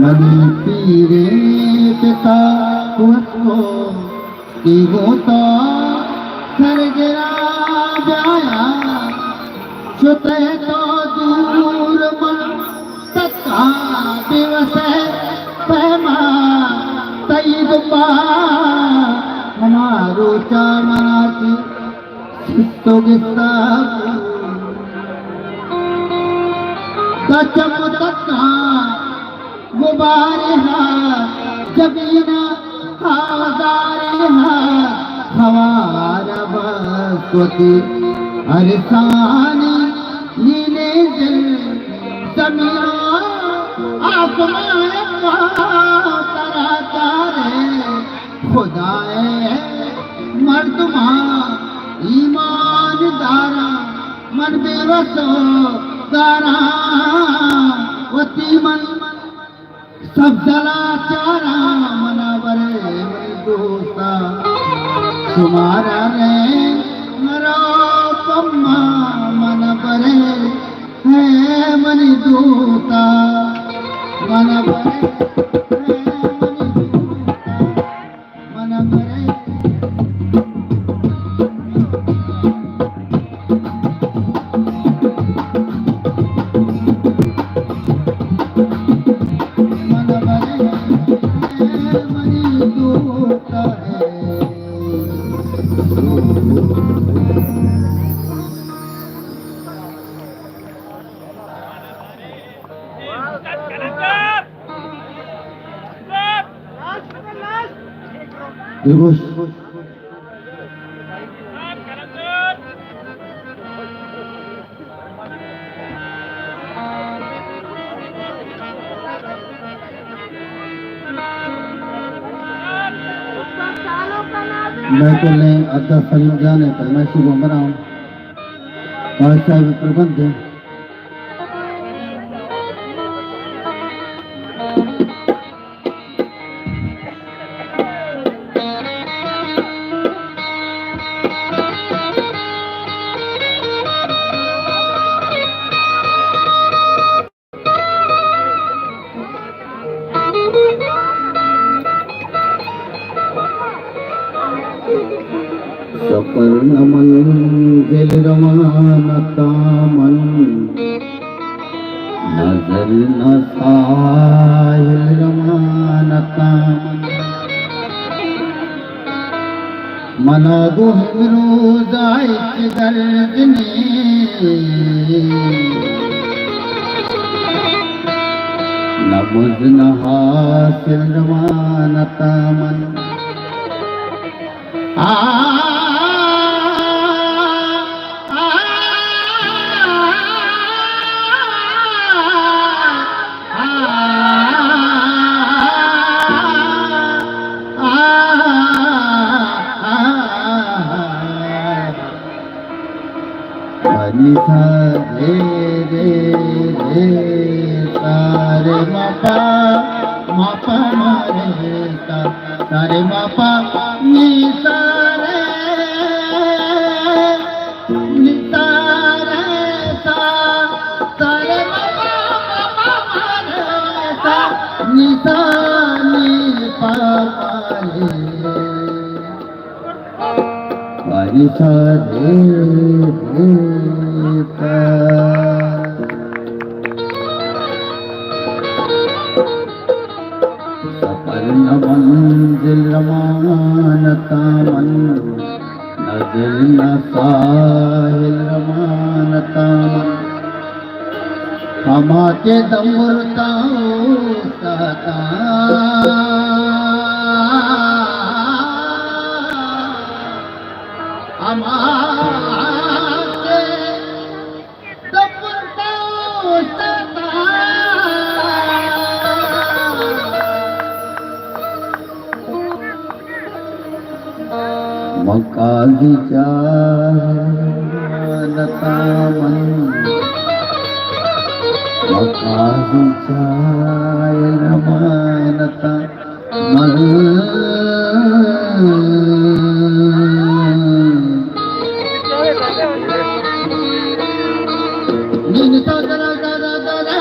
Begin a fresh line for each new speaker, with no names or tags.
money पीरे पिता उसको दिगोता सरगरा जाया छुते तो दूर मन तका दिवस पैमा तई गुपा हमारो चामनाती तो गिस्ता कचम तका गुबारे जबीना आवारे हवारा बसवती अरसानी नीले जल जमीना आसमान तरा तारे खुदाए मर्दमा ईमानदारा मन बेवसो दारा वती मन सब जलाचारा मनावरे दोस्ता तुम्हारा रे मरो पम्मा मन परे है मनी दोस्ता मन परे मन परे मैं तो ले अद्दा फरीम जाने पर मैं शुभ बनाऊं बादशाह प्रबंध सपन दिल रवानता मन नजर न साहिल रवानता मना गुहरो जाए दर्द ने नबुज न हासिल रवानता मन निशा रे रे रे तारे मापा मापा रे सा सारे बापा नी सा रे नी सा रे सा सारे बापा रे सा नी सा नी पापा रे पानी सा रे सा न मंजिल रमानता मन न दिल न साहिल रमानता मन हमा के दमुरता सहता हमा के दमुरता सहता मकाली जानता मन मकाली जानता मन नीता दरा दरा दरा